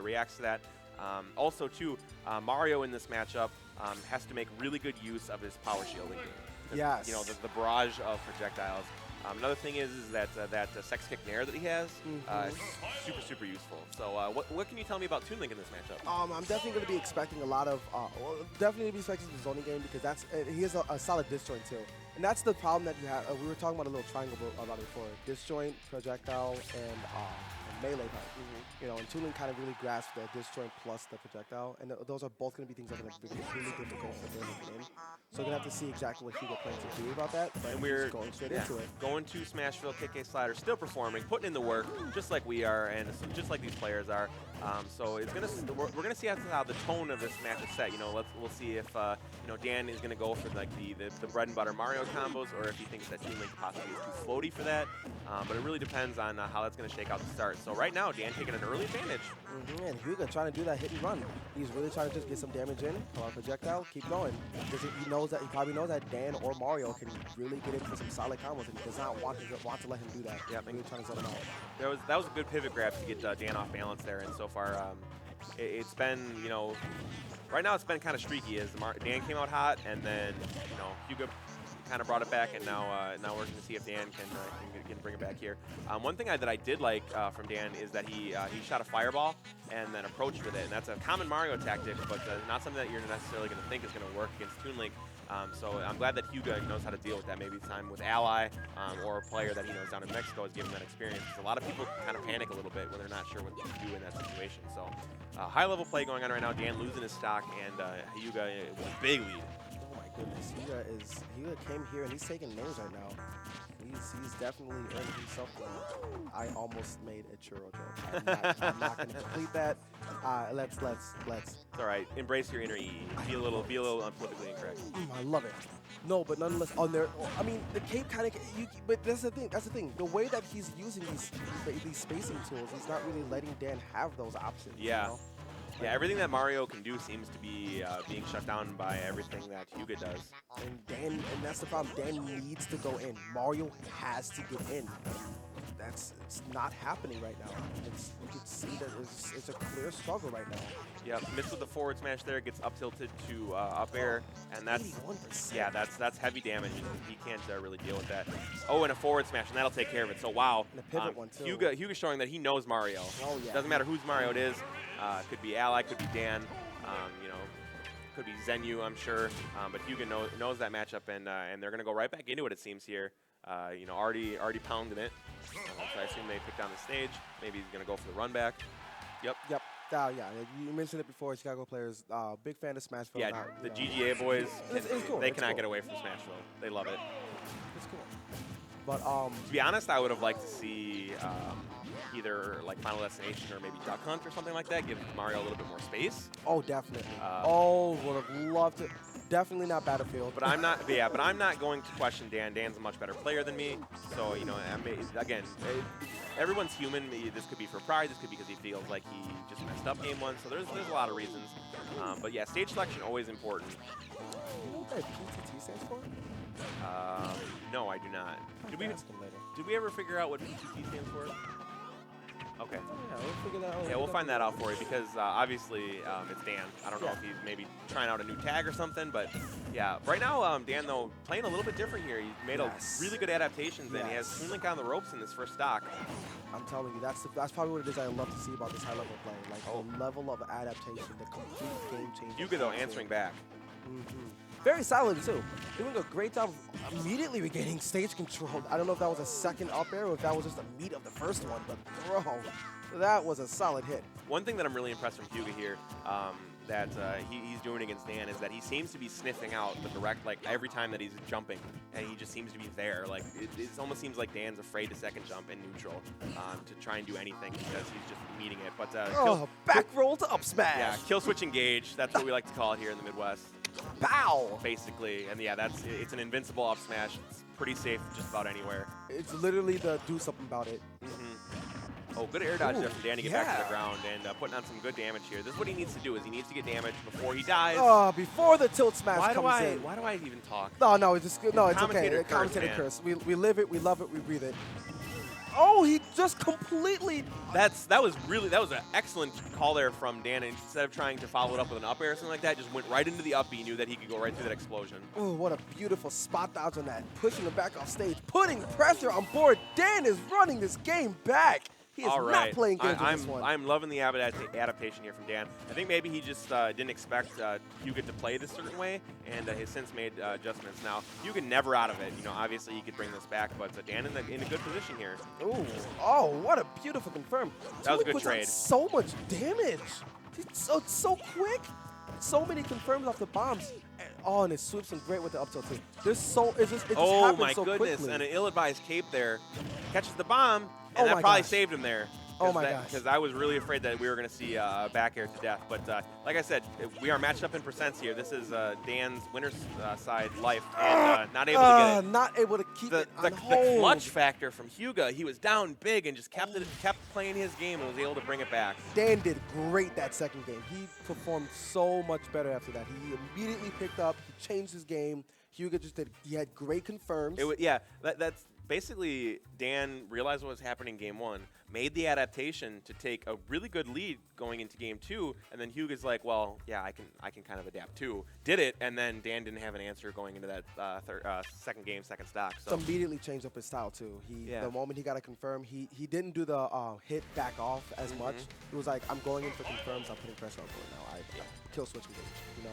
reacts to that. Also, too, Mario in this matchup has to make really good use of his power shielding. Yes. You know, the barrage of projectiles. Another thing is that sex kick nair that he has is super, super useful. So what can you tell me about Toon Link in this matchup? I'm definitely going to be expecting a lot of, definitely be expecting the zoning game because he has a solid disjoint too. And that's the problem that you have. We were talking about a little triangle about it before. Disjoint, projectile, and melee type. You know, and Toon Link kind of really grasps the disjoint plus the projectile, and those are both going to be things that are going to be really difficult for them to get in. So we're going to have to see exactly what Hyuga plans to do about that, but and we're going straight into it. Going to Smashville, KK Slider, still performing, putting in the work, just like we are, and just like these players are. So it's we're gonna see how the tone of this match is set. You know, we'll see if you know, Dan is gonna go for like the bread and butter Mario combos, or if he thinks that Toon Link possibly is too floaty for that. But it really depends on how that's gonna shake out to start. So right now, Dan taking an early advantage. And Hyuga trying to do that hit and run. He's really trying to just get some damage in. Projectile, keep going. Because he knows that he probably knows that Dan or Mario can really get in for some solid combos, and he does not want to let him do that. Yeah, really trying to zone him out. That was a good pivot grab to get Dan off balance there, and so far it's been, you know, right now it's been kind of streaky as Dan came out hot, and then, you know, Hyuga kind of brought it back, and now we're going to see if Dan can bring it back here. One thing that I did like from Dan is that he shot a fireball and then approached with it, and that's a common Mario tactic, but not something that you're necessarily going to think is going to work against Toon Link. So I'm glad that Hyuga knows how to deal with that. Maybe time with Ally or a player that he knows down in Mexico has given that experience. Because a lot of people kind of panic a little bit when they're not sure what to do in that situation. So high-level play going on right now. Dan losing his stock, and Hyuga with a big lead. Oh my goodness, Hyuga came here and he's taking names right now. He's definitely earned himself one. I almost made a churro joke. I'm not going to complete that. Let's. It's all right. Embrace your inner EE. Be a little unpolitically incorrect. I love it. No, but nonetheless, on there. I mean, the cape kind of. But that's the thing. That's the thing. The way that he's using these spacing tools, he's not really letting Dan have those options. Yeah. You know? Yeah, everything that Mario can do seems to be being shut down by everything that Hyuga does. And that's the problem. Dan needs to go in. Mario has to get in. It's not happening right now. You can see that it's a clear struggle right now. Yeah, missed with the forward smash there, gets up tilted to up air, and that's 81%. Yeah, that's heavy damage, and he can't really deal with that. Oh, and a forward smash, and that'll take care of it. So wow, and a pivot one too. Hyuga showing that he knows Mario. Oh yeah. Doesn't matter whose Mario it is. Could be Ally, could be Dan. You know, could be Zenyu, I'm sure. But Hyuga knows that matchup, and they're gonna go right back into it. It seems here. You know, already pounding it. So I assume they picked on the stage. Maybe he's gonna go for the run back. Yep. Yeah, you mentioned it before. Chicago players, big fan of Smashville. Yeah, the GGA boys. It's cool. They cannot get away from Smashville. They love it. It's cool. But to be honest, I would have liked to see either like Final Destination or maybe Duck Hunt or something like that. Give Mario a little bit more space. Oh, definitely. Would have loved it. Definitely not Battlefield. But I'm not. Yeah, but I'm not going to question Dan. Dan's a much better player than me. So you know, again, everyone's human. This could be for pride. This could be because he feels like he just messed up game one. So there's a lot of reasons. But yeah, stage selection always important. You know what that PTT stands for? No, I do not. Did we ever figure out what PTT stands for? Okay. Yeah, we'll figure that out. Yeah, we'll find that out for you because obviously it's Dan. I don't know if he's maybe trying out a new tag or something, but yeah. Right now, Dan, though, playing a little bit different here. He's made a really good adaptations, and he has Toon Link on the ropes in this first stock. I'm telling you, that's probably what it is I love to see about this high-level play. Like the level of adaptation, the complete game change. Hyuga, though, answering back. Very solid, too. Doing a great job of immediately regaining stage control. I don't know if that was a second up air or if that was just the meat of the first one, but bro, that was a solid hit. One thing that I'm really impressed from Hyuga here that he's doing against Dan is that he seems to be sniffing out the direct, like every time that he's jumping, and he just seems to be there. Like it almost seems like Dan's afraid to second jump in neutral to try and do anything because he's just meeting it. But back roll to up smash. Yeah, kill switch engage. That's what we like to call it here in the Midwest. Bow! Basically, and yeah, it's an invincible up smash. It's pretty safe just about anywhere. It's literally the do something about it. Oh, good air dodge there from Dan to get back to the ground and putting on some good damage here. This is what he needs to do, is he needs to get damage before he dies. Oh, before the tilt smash comes in. Why do I even talk? No, it's just no, it's okay. Commentator Commentator curse. We live it, we love it, we breathe it. Oh, he just completely. That was an excellent call there from Dan. Instead of trying to follow it up with an up air or something like that, just went right into the up B. Knew that he could go right through that explosion. Oh, what a beautiful spot dodge on that. Pushing him back off stage, putting pressure on board. Dan is running this game back. He is not playing games with this one. I'm loving the adaptation here from Dan. I think maybe he just didn't expect Hyuga to play this certain way, and has since made adjustments. Now, Hyuga never out of it. You know, obviously he could bring this back, but Dan in a good position here. Ooh, oh, what a beautiful confirm. That was a good puts trade. On so much damage. It's so quick. So many confirms off the bombs. Oh, and it sweeps him great with the up tilt too. It just Oh my so goodness! quickly. And an ill-advised cape there catches the bomb. Oh And that my probably gosh. saved him there. Oh my gosh. Because I was really afraid that we were going to see back air to death. But like I said, we are matched up in percents here. This is Dan's winner's side life. And not able to get it. Not able to keep it The on hold. clutch factor from Hyuga, he was down big and just kept playing his game and was able to bring it back. Dan did great that second game. He performed so much better after that. He immediately picked up. He changed his game. Hyuga just did. He had great confirms. That's basically Dan realized what was happening in game 1, made the adaptation to take a really good lead going into game 2, and then Hyuga's like, well, yeah, I can kind of adapt too. Did it, and then Dan didn't have an answer going into that second game, second stock. So immediately changed up his style too. The moment he got a confirm, he didn't do the hit back off as much. He was like, I'm going in for confirms. I'm putting pressure on board now. I kill switch engage. You know.